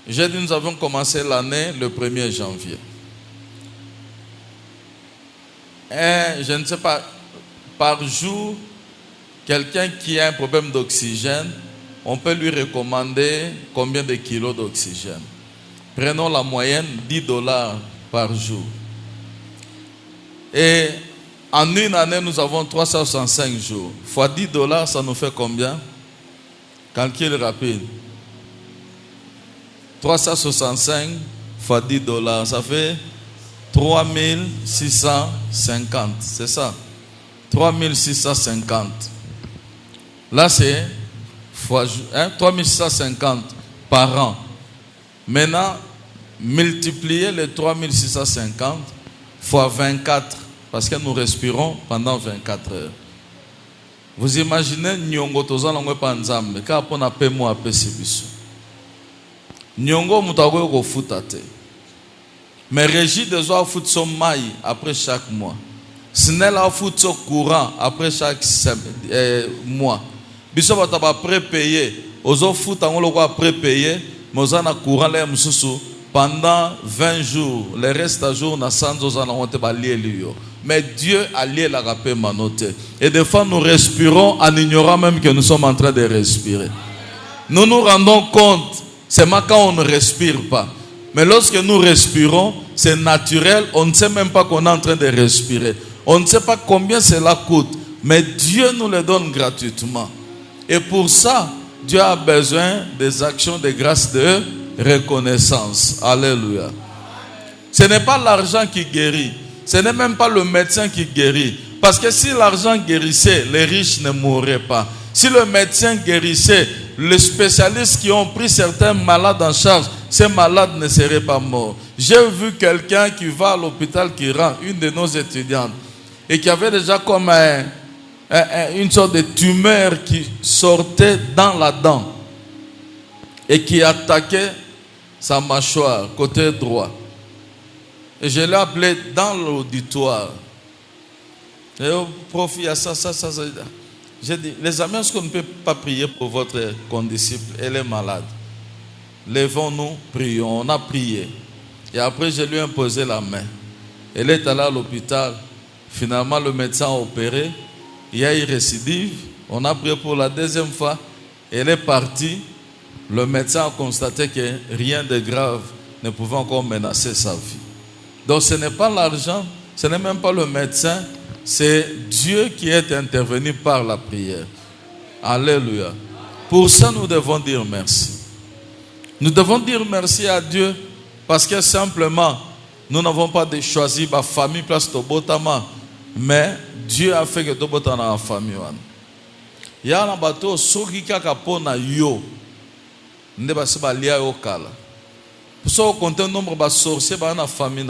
J'ai dit, nous avons commencé l'année le 1er janvier. Et je ne sais pas, par jour, quelqu'un qui a un problème d'oxygène, on peut lui recommander combien de kilos d'oxygène. Prenons la moyenne, $10 par jour. Et en une année, nous avons 365 jours. Fois $10, ça nous fait combien? Calcul rapide. 365 fois $10, ça fait 3650. C'est ça? 3650. Là, c'est 3650 par an. Maintenant, multipliez les 3650 fois 24. Parce que nous respirons pendant 24 heures. Vous imaginez, Nyongo tozana panzambe, car on a payé moi à Sibiso. Nyongo mutago go futate. Mais Régie des oies fout son maille après chaque mois. Snell a fout son courant après chaque mois. Biso va prépayé. Ozo fout en lo prépayé. Mozana courant les msusu pendant 20 jours. Le reste à jour na sanzo zana onte ba lié. Mais Dieu a lié la rapé manote. Et des fois nous respirons en ignorant même que nous sommes en train de respirer. Nous nous rendons compte, c'est quand on ne respire pas. Mais lorsque nous respirons, c'est naturel, on ne sait même pas qu'on est en train de respirer. On ne sait pas combien cela coûte. Mais Dieu nous le donne gratuitement. Et pour ça, Dieu a besoin des actions de grâce de reconnaissance. Alléluia. Ce n'est pas l'argent qui guérit. Ce n'est même pas le médecin qui guérit. Parce que si l'argent guérissait, les riches ne mourraient pas. Si le médecin guérissait, les spécialistes qui ont pris certains malades en charge, ces malades ne seraient pas morts. J'ai vu quelqu'un qui va à l'hôpital qui rend, une de nos étudiantes, et qui avait déjà comme une sorte de tumeur qui sortait dans la dent et qui attaquait sa mâchoire, côté droit. Et je l'ai appelé dans l'auditoire. Et au prof, il y a ça. J'ai dit, les amis, est-ce qu'on ne peut pas prier pour votre condisciple? Elle est malade. Levons-nous, prions. On a prié. Et après, je lui ai imposé la main. Elle est allée à l'hôpital. Finalement, le médecin a opéré. Il y a eu récidive. On a prié pour la deuxième fois. Elle est partie. Le médecin a constaté que rien de grave ne pouvait encore menacer sa vie. Donc ce n'est pas l'argent, ce n'est même pas le médecin, c'est Dieu qui est intervenu par la prière. Alléluia. Pour ça, nous devons dire merci. Nous devons dire merci à Dieu parce que simplement, nous n'avons pas choisi ma famille place de Botama, mais Dieu a fait que tu sois dans la famille. Il y a un bateau, soki kaka pona yo, ne ba se ba lia yo kala. Pour ça, on compte un nombre de sorciers dans la famille.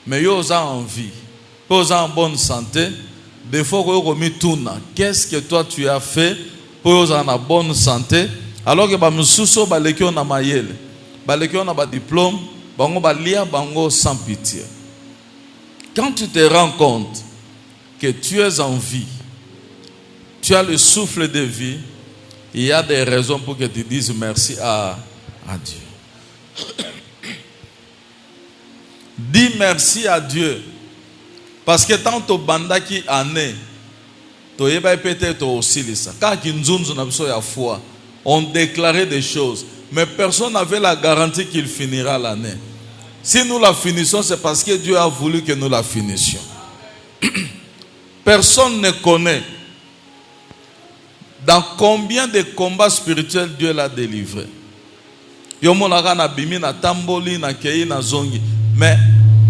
Mais ils ont envie. Ils ont en bonne santé. Des fois, ils ont mis tout. Qu'est-ce que toi tu as fait pour qu'ils en bonne santé? Alors que les sous-sous, ils ont un diplôme, ils ont sans pitié. Quand tu te rends compte que tu es en vie, tu as le souffle de vie, il y a des raisons pour que tu dises merci à Dieu. Dis merci à Dieu. Parce que tant que banda qui en est, peut-être aussi ça. Quand on déclarait des choses, mais personne n'avait la garantie qu'il finira l'année. Si nous la finissons, c'est parce que Dieu a voulu que nous la finissions. Personne ne connaît dans combien de combats spirituels Dieu l'a délivré. Yomonaka na bimi na tamboli na kei na zongi, mais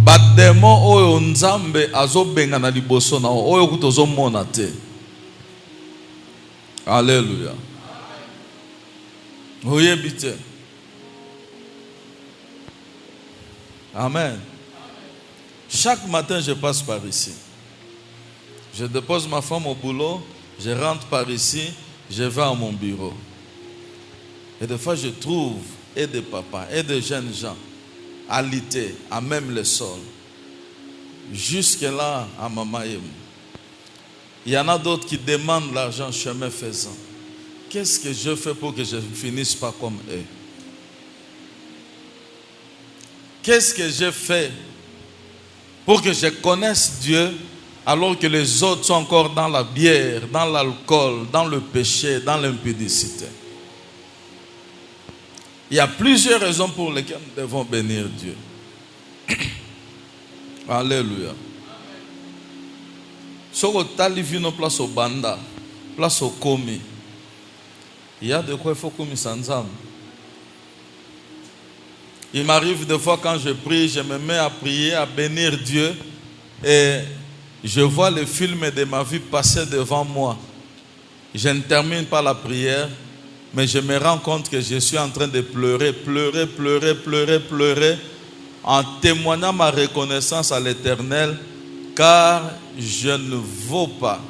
bademo oyo nzambe azobenga na liboso na oyo kutozo mona te. Alléluia. Oyebite. Amen. Chaque matin je passe par ici. Je dépose ma femme au boulot, Je rentre par ici, je vais à mon bureau. Et des fois, je trouve et des papas et des jeunes gens alités à même le sol. Jusque-là, à Mamaïm. Il y en a d'autres qui demandent l'argent chemin faisant. Qu'est-ce que je fais pour que je ne finisse pas comme eux? Qu'est-ce que je fais pour que je connaisse Dieu alors que les autres sont encore dans la bière, dans l'alcool, dans le péché, dans l'impudicité? Il y a plusieurs raisons pour lesquelles nous devons bénir Dieu. Alléluia. Si vous avez place au banda, place au komi, il y a de quoi il faut commis sans âme. Il m'arrive des fois quand je prie, je me mets à prier, à bénir Dieu et je vois le film de ma vie passer devant moi. Je ne termine pas la prière, mais je me rends compte que je suis en train de pleurer, en témoignant ma reconnaissance à l'Éternel, car je ne vaux pas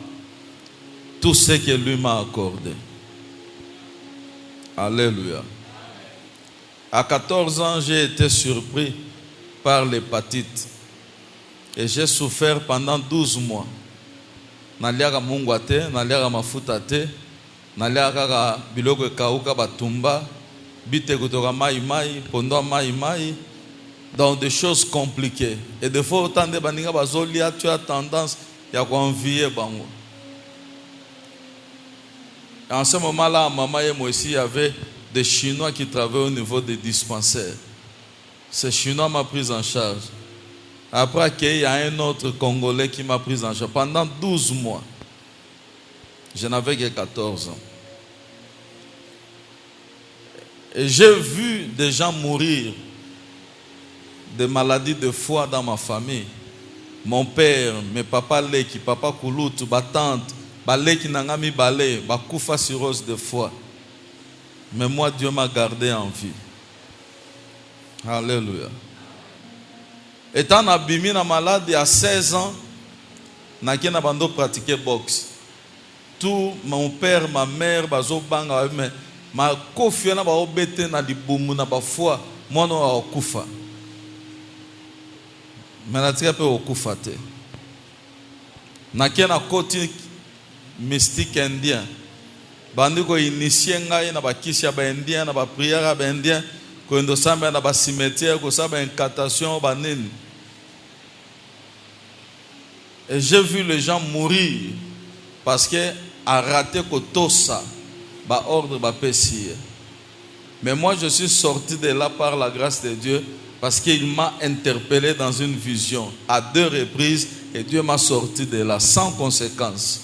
tout ce que lui m'a accordé. Alléluia. À 14 ans, j'ai été surpris par l'hépatite et j'ai souffert pendant 12 mois. Naliaka mungwate, naliaka mafutate, naliaka biloko kauka batumba, bite kutoka mai, pondo mai, dans des choses compliquées. Et des fois, autant de baninga bazolia, tu as tendance à envier bango. En ce moment-là, à Mama et moi aussi, il y avait des Chinois qui travaillaient au niveau des dispensaires. Ces Chinois m'ont pris en charge. Après, il y a un autre Congolais qui m'a pris en charge. Pendant 12 mois, je n'avais que 14 ans. Et j'ai vu des gens mourir de maladies de foie dans ma famille. Mon père, mes papas Leki, papa Kouloutou, ma tante, Baleki Nangami Balé, Bakoufa cirrhose de foie. Mais moi, Dieu m'a gardé en vie. Alléluia. Étant abîmé dans malade, il y a 16 ans, je n'ai pratiqué boxe. Tout mon père, ma mère, bazobanga, ma kofiana ba obete na libumu na ba foi, moi no okufa. Mais na tika pe okufa te. Na kena koti mystique indien. Bandi ko initié ngai na ba kisi ba indien na ba prière ba indien ko ndo samba na ba cimetière ko samba incantation ba nini. Et j'ai vu les gens mourir parce que a raté Kotosa, ba ordre, ba pessie. Mais moi, je suis sorti de là par la grâce de Dieu parce qu'il m'a interpellé dans une vision à 2 reprises et Dieu m'a sorti de là sans conséquence.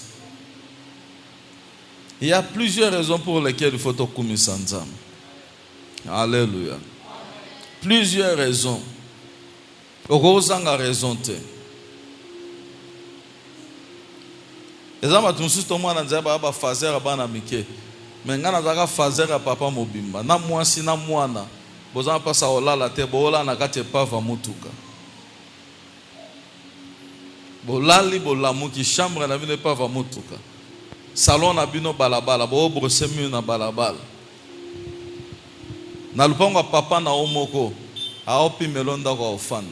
Il y a plusieurs raisons pour lesquelles il faut Tokumi Sanzam. Alléluia. Plusieurs raisons. Okosanga raison te. Ezama tumusu to mwana nzaba ba fazer bana mike. Mengana zaka fazer papa mobimba. Na mwasi na mwana. Bozama pasa olala te bola na kate pava mutuka. Bolali bolamuki chambre na bino pava mutuka. Salon na bino balabala bo brosemi na balabala. Na lupango papa na omoko. Aopi melonda kwa ofanda.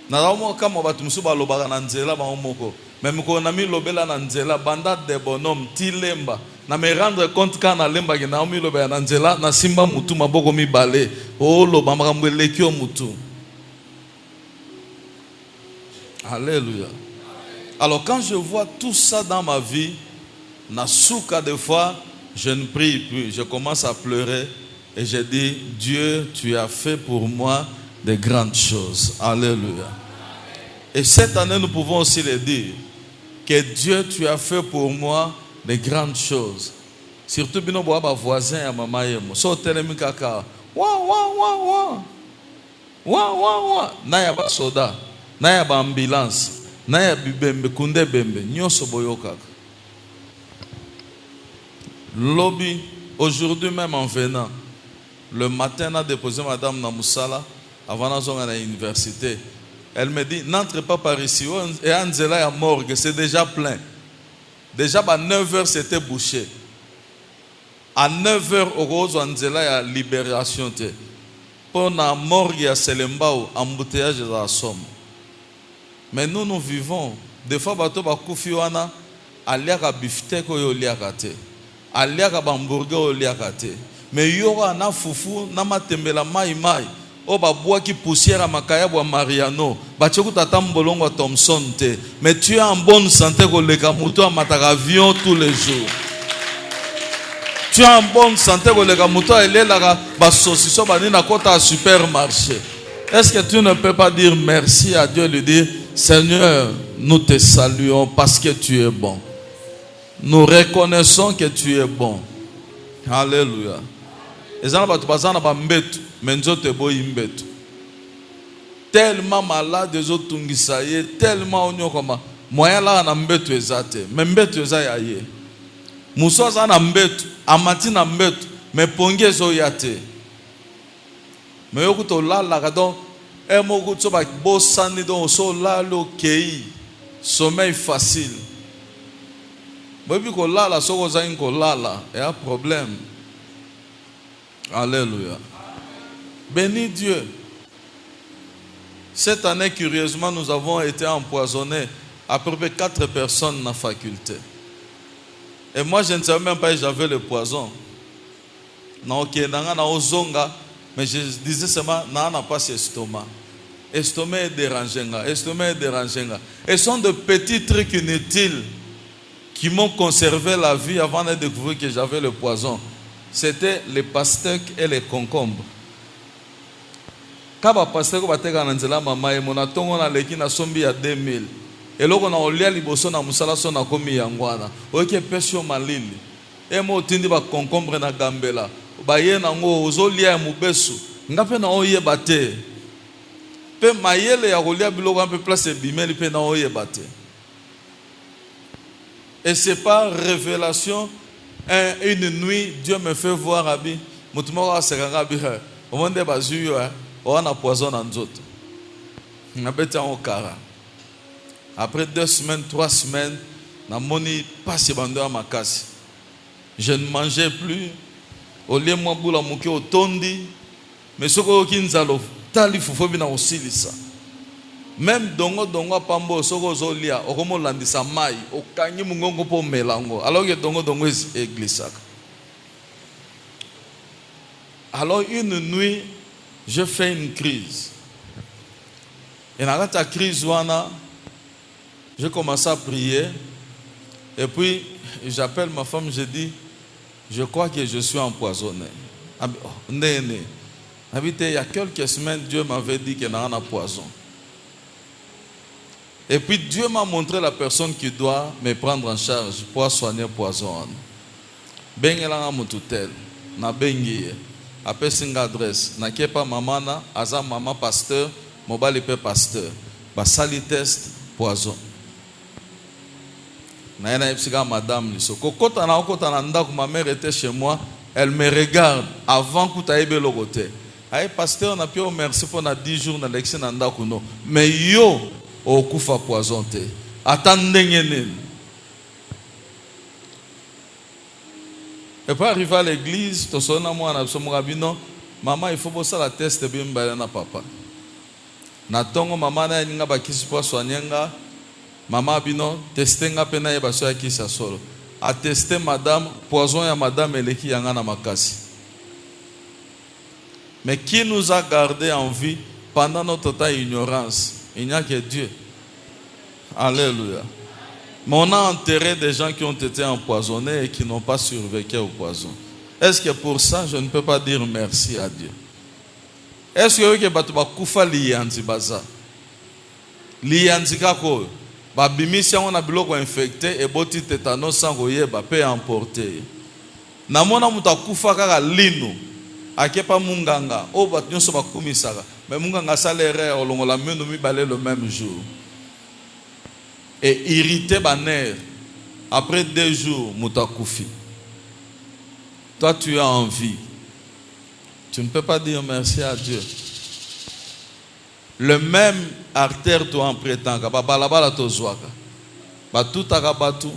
Na kama batu musuba lobaka na nzela ba omoko même ko na mi lobela na nzela banda de bonhomme ti lemba na me rendre compte kana lemba ke na mi lobela na nzela na simba mutu maboko mi balé o loba makambo eleki o mutu. Alléluia. Alors quand je vois tout ça dans ma vie, na souka des fois je ne prie plus, je commence à pleurer et je dis Dieu, tu as fait pour moi de grandes choses. Alléluia. Et cette année, nous pouvons aussi le dire que Dieu, tu as fait pour moi de grandes choses. Surtout, bino boaba voisin à maman yemo. So telemi kaka. Wa. Na ya ba soda, na ya ba ambulance, na ya bibembe kunde bembe. Nyoso boyoka. Lobby, aujourd'hui même en venant, le matin, on a déposé Madame Namoussala avant d'aller à l'université. Elle me dit, n'entre pas par ici. Et Anzela est morgue, c'est déjà plein. Déjà, à 9h, c'était bouché. À 9h, au Anzela, il y a libération. Pour la morgue, il y a Selembao, embouteillage de la Somme. Mais nous vivons. Des fois, bato ba kufi wana aliaka biftek oyo liaka te. Aliaka hamburger oyo liaka te. Mais yora na fufu na matembela mai o ba boaki poussière makaya bwa Mariano. Ba tcheku tata mbolongo Thompson te. Mais tu es en bonne santé ko leka muto amataka avion tous les jours. Tu es en bonne santé ko leka muto elelaka ba saucisson ba nina kota supermarché. Est-ce que tu ne peux pas dire merci à Dieu et lui dire Seigneur, nous te saluons parce que tu es bon. Nous reconnaissons que tu es bon. Alléluia. Tellement malade des autres tungisaye, tellement onyo comme moyen là na mbetu ezate, mais mbetu ezaye. Muso za na mbetu, amati na mbetu, mais ponge zo yate. Mais yokuto la la donc et mon goût soit beau sani donc so là le kei sommeil facile. Mais puis qu'on là la so goza inko là il y a problème. Alléluia. Béni Dieu. Cette année curieusement nous avons été empoisonnés à peu près 4 personnes dans la faculté. Et moi je ne savais même pas que j'avais le poison. Non ok na ozonga. Mais je disais seulement, non, n'a pas ce estomac. Estomac est dérangé. Estomac est dérangé. Et ce sont de petits trucs inutiles qui m'ont conservé la vie avant de découvrir que j'avais le poison. C'était les pastèques et les concombres. Quand les pastèques ont été en Anzela, maman, et mon atongo na leki na sombi à 2000. Et là, on a olia liboso na musala so na komi yangwana. Oke pesio malili. Et moi, tindi ba concombre na gambela. Baye nango ozolia mubesu ngape na oyeba te pe mayele ya kolia biloko un peu place bimeli pe na oyeba te. Et c'est par révélation une nuit Dieu me fait voir abi mutumo wa sekanga bi o monde bazuyo o na poison na nzoto ngabeta o kara. Après 2 semaines 3 semaines na moni passe bando makasi. Je ne mangeais plus. Au lieu de moi, je suis tondi, mais ce que je suis dit, même dongo pambo, ce que je lia, au moment landisa mai, au kanyi mungongo po melango, alors que dongo est église. Alors une nuit, je fais une crise. Et dans la crise, je commence à prier, et puis j'appelle ma femme, je dis, je crois que je suis empoisonné. Il y a quelques semaines, Dieu m'avait dit qu'il y a un poison. Et puis Dieu m'a montré la personne qui doit me prendre en charge pour soigner le poison. Bengelanga mututel, na bengi, après une adresse, na kepa mamana, aza maman pasteur, mobali pe pasteur, ba sali test poison. Madame, ma mère était chez moi, elle me regarde avant que tu aies le côté. Aïe, pasteur, on a pu remercier pendant 10 jours dans l'excès d'Andakuno. Mais yo, au coup, fa poison. Attendez. Et puis arriver à l'église, tu sonnes à moi, maman, il faut bosser la test de na papa. Natongo maman na ninga bakisi po soignenga. Maman bino testenga pena yeba so yakisa solo. A testé madame poison ya madame eleki yanga na makasi. Mais qui nous a gardé en vie pendant notre totale ignorance? Il n'y a que Dieu. Alléluia. Mais on a enterré des gens qui ont été empoisonnés et qui n'ont pas survécu au poison. Est-ce que pour ça, je ne peux pas dire merci à Dieu? Est-ce que vous avez kufa liyanzi baza? Liyanzi kako? Babimisi on a biloko infecté et boti tétanos sans koyeba pe emporter. Namona muta kufa kaka lino. Akepa munganga. O bat nyonso bakumisaka. Mais munganga salaire olongola meno mibale le même jour. Et irrité baner. Après 2 jours, muta kufi. Toi tu as envie. Tu ne peux pas dire merci à Dieu. le même artère to en prétanga ba balabala to zwaka ba tutaka batu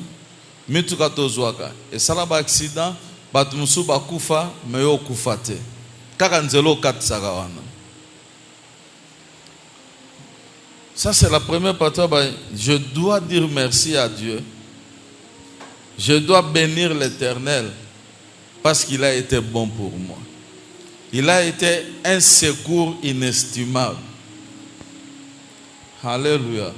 mituka to zwaka et sala ba accident batu musu ba kufa meyo kufa te kaka nzelo katsaka wana. Ça c'est la première partie. Je dois dire merci à Dieu. Je dois bénir l'Éternel parce qu'il a été bon pour moi. Il a été un secours inestimable. Alléluia.